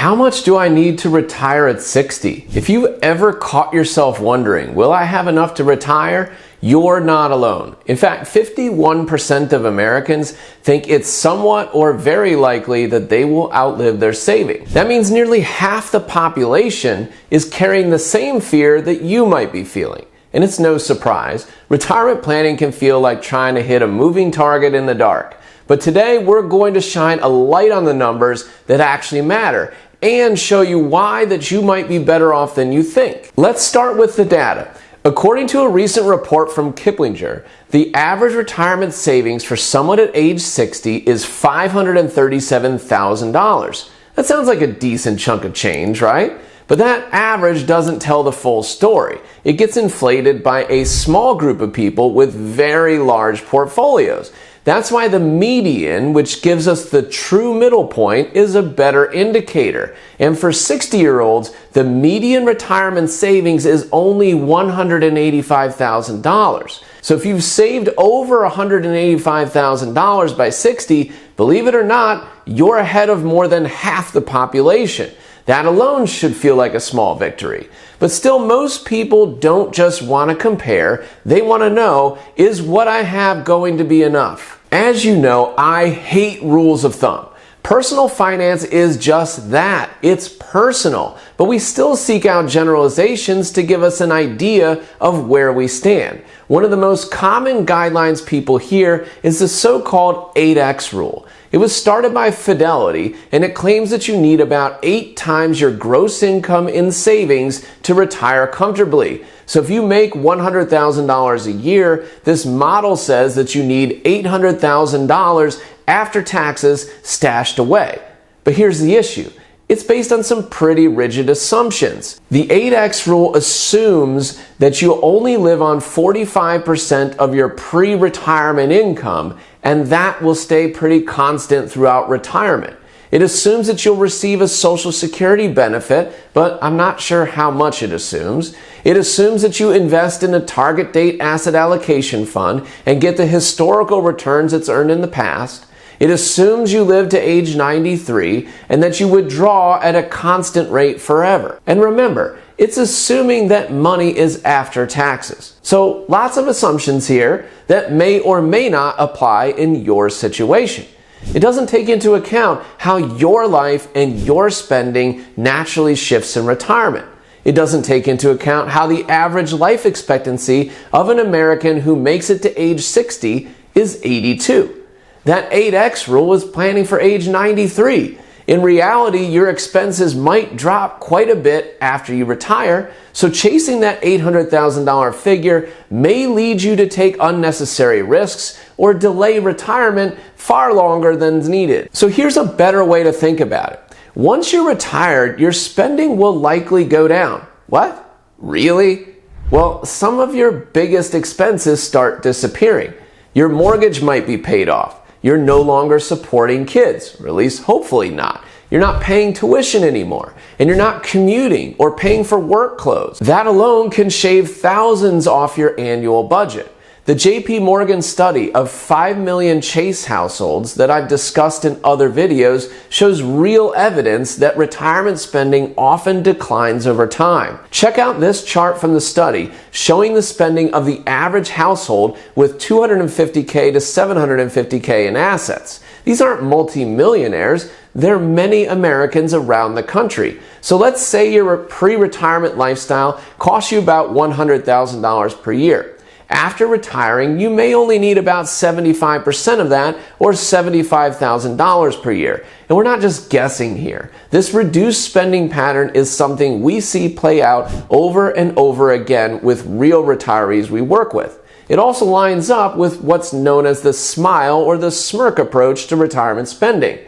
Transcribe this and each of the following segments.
How much do I need to retire at 60? If you've ever caught yourself wondering, will I have enough to retire? You're not alone. In fact, 51% of Americans think it's somewhat or very likely that they will outlive their savings. That means nearly half the population is carrying the same fear that you might be feeling. And it's no surprise, retirement planning can feel like trying to hit a moving target in the dark. But today we're going to shine a light on the numbers that actually matter and show you why that you might be better off than you think. Let's start with the data. According to a recent report from Kiplinger, the average retirement savings for someone at age 60 is $537,000. That sounds like a decent chunk of change, right? But that average doesn't tell the full story. It gets inflated by a small group of people with very large portfolios. That's why the median, which gives us the true middle point, is a better indicator. And for 60-year-olds, the median retirement savings is only $185,000. So if you've saved over $185,000 by 60, believe it or not, you're ahead of more than half the population. That alone should feel like a small victory. But still, most people don't just want to compare. They want to know, is what I have going to be enough? As you know, I hate rules of thumb. Personal finance is just that. It's personal. But we still seek out generalizations to give us an idea of where we stand. One of the most common guidelines people hear is the so-called 8X rule. It was started by Fidelity, and it claims that you need about 8 times your gross income in savings to retire comfortably. So if you make $100,000 a year, this model says that you need $800,000 after taxes stashed away. But here's the issue. It's based on some pretty rigid assumptions. The 8X rule assumes that you only live on 45% of your pre-retirement income, and that will stay pretty constant throughout retirement. It assumes that you'll receive a Social Security benefit, but I'm not sure how much it assumes. It assumes that you invest in a target date asset allocation fund and get the historical returns it's earned in the past. It assumes you live to age 93 and that you withdraw at a constant rate forever. And remember, it's assuming that money is after taxes. So lots of assumptions here that may or may not apply in your situation. It doesn't take into account how your life and your spending naturally shifts in retirement. It doesn't take into account how the average life expectancy of an American who makes it to age 60 is 82. That 8X rule is planning for age 93. In reality, your expenses might drop quite a bit after you retire, so chasing that $800,000 figure may lead you to take unnecessary risks or delay retirement far longer than's needed. So here's a better way to think about it. Once you're retired, your spending will likely go down. What? Really? Well, some of your biggest expenses start disappearing. Your mortgage might be paid off. You're no longer supporting kids, or at least hopefully not. You're not paying tuition anymore, and you're not commuting or paying for work clothes. That alone can shave thousands off your annual budget. The JP Morgan study of 5 million Chase households that I've discussed in other videos shows real evidence that retirement spending often declines over time. Check out this chart from the study showing the spending of the average household with $250K to $750K in assets. These aren't multi-millionaires, they're many Americans around the country. So let's say your pre-retirement lifestyle costs you about $100,000 per year. After retiring, you may only need about 75% of that, or $75,000 per year. And we're not just guessing here. This reduced spending pattern is something we see play out over and over again with real retirees we work with. It also lines up with what's known as the smile or the smirk approach to retirement spending.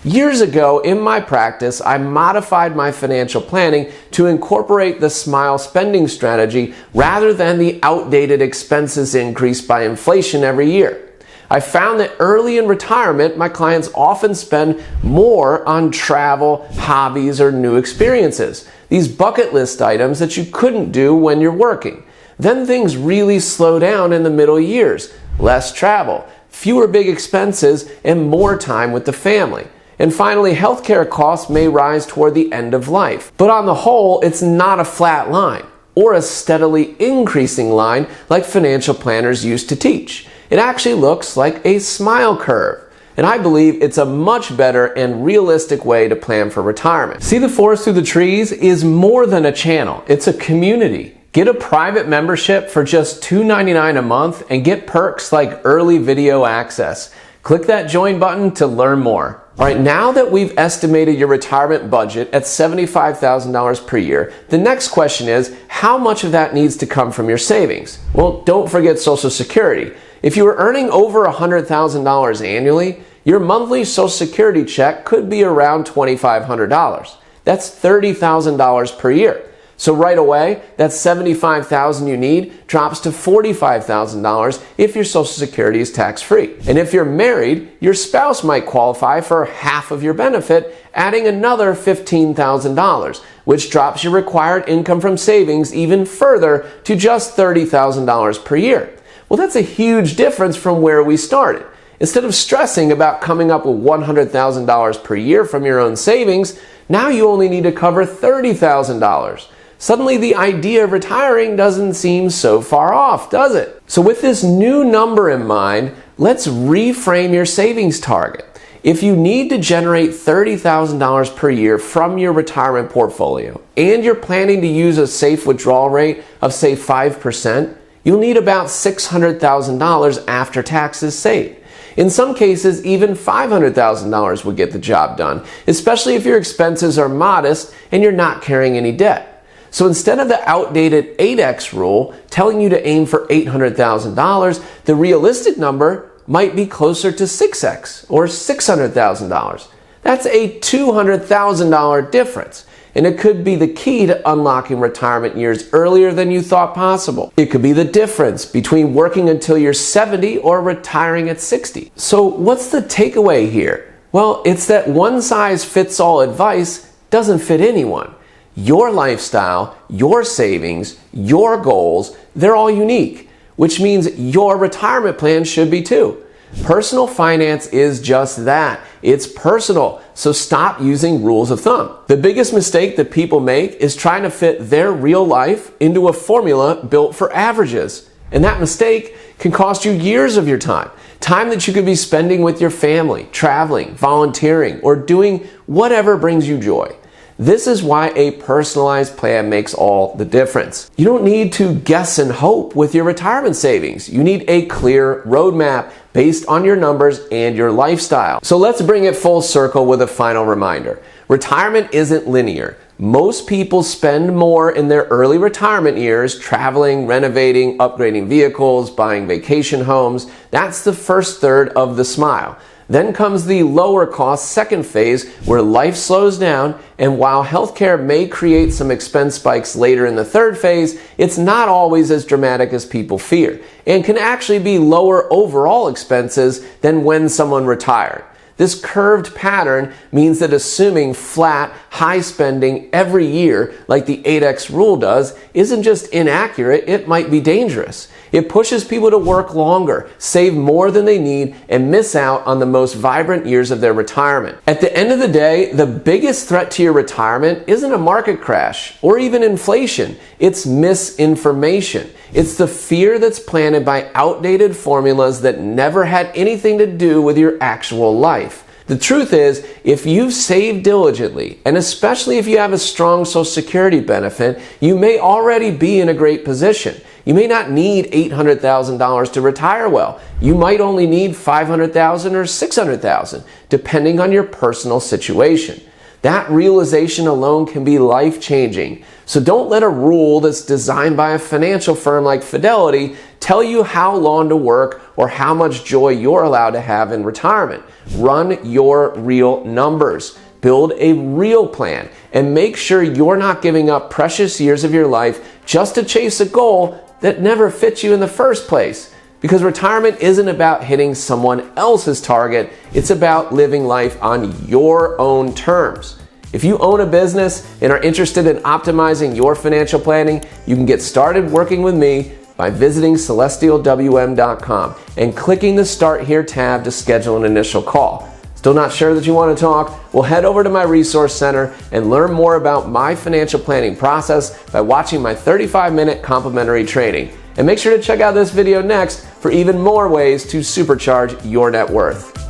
Years ago, in my practice, I modified my financial planning to incorporate the SMILE spending strategy rather than the outdated expenses increased by inflation every year. I found that early in retirement, my clients often spend more on travel, hobbies, or new experiences. These bucket list items that you couldn't do when you're working. Then things really slow down in the middle years. Less travel, fewer big expenses, and more time with the family. And finally, healthcare costs may rise toward the end of life. But on the whole, it's not a flat line or a steadily increasing line like financial planners used to teach. It actually looks like a smile curve. And I believe it's a much better and realistic way to plan for retirement. See the forest through the trees is more than a channel. It's a community. Get a private membership for just $2.99 a month and get perks like early video access. Click that join button to learn more. All right, now that we've estimated your retirement budget at $75,000 per year, the next question is, how much of that needs to come from your savings? Well, don't forget Social Security. If you are earning over $100,000 annually, your monthly Social Security check could be around $2,500. That's $30,000 per year. So right away, that $75,000 you need drops to $45,000 if your Social Security is tax-free. And if you're married, your spouse might qualify for half of your benefit, adding another $15,000, which drops your required income from savings even further to just $30,000 per year. Well, that's a huge difference from where we started. Instead of stressing about coming up with $100,000 per year from your own savings, now you only need to cover $30,000. Suddenly the idea of retiring doesn't seem so far off, does it? So with this new number in mind, let's reframe your savings target. If you need to generate $30,000 per year from your retirement portfolio, and you're planning to use a safe withdrawal rate of say 5%, you'll need about $600,000 after taxes saved. In some cases, even $500,000 would get the job done, especially if your expenses are modest and you're not carrying any debt. So instead of the outdated 8x rule telling you to aim for $800,000, the realistic number might be closer to 6x or $600,000. That's a $200,000 difference. And it could be the key to unlocking retirement years earlier than you thought possible. It could be the difference between working until you're 70 or retiring at 60. So what's the takeaway here? Well, it's that one-size-fits-all advice doesn't fit anyone. Your lifestyle, your savings, your goals, they're all unique, which means your retirement plan should be too. Personal finance is just that. It's personal, so stop using rules of thumb. The biggest mistake that people make is trying to fit their real life into a formula built for averages. And that mistake can cost you years of your time. Time that you could be spending with your family, traveling, volunteering, or doing whatever brings you joy. This is why a personalized plan makes all the difference. You don't need to guess and hope with your retirement savings. You need a clear roadmap based on your numbers and your lifestyle. So let's bring it full circle with a final reminder. Retirement isn't linear. Most people spend more in their early retirement years traveling, renovating, upgrading vehicles, buying vacation homes. That's the first third of the smile. Then comes the lower cost second phase where life slows down, and while healthcare may create some expense spikes later in the third phase, it's not always as dramatic as people fear and can actually be lower overall expenses than when someone retired. This curved pattern means that assuming flat, high spending every year, like the 8x rule does, isn't just inaccurate, it might be dangerous. It pushes people to work longer, save more than they need, and miss out on the most vibrant years of their retirement. At the end of the day, the biggest threat to your retirement isn't a market crash or even inflation. It's misinformation. It's the fear that's planted by outdated formulas that never had anything to do with your actual life. The truth is, if you've saved diligently, and especially if you have a strong Social Security benefit, you may already be in a great position. You may not need $800,000 to retire well. You might only need $500,000 or $600,000, depending on your personal situation. That realization alone can be life-changing. So don't let a rule that's designed by a financial firm like Fidelity tell you how long to work or how much joy you're allowed to have in retirement. Run your real numbers. Build a real plan and make sure you're not giving up precious years of your life just to chase a goal that never fits you in the first place. Because retirement isn't about hitting someone else's target, it's about living life on your own terms. If you own a business and are interested in optimizing your financial planning, you can get started working with me by visiting celestialwm.com and clicking the Start Here tab to schedule an initial call. Still not sure that you want to talk? Well, head over to my resource center and learn more about my financial planning process by watching my 35-minute complimentary training. And make sure to check out this video next for even more ways to supercharge your net worth.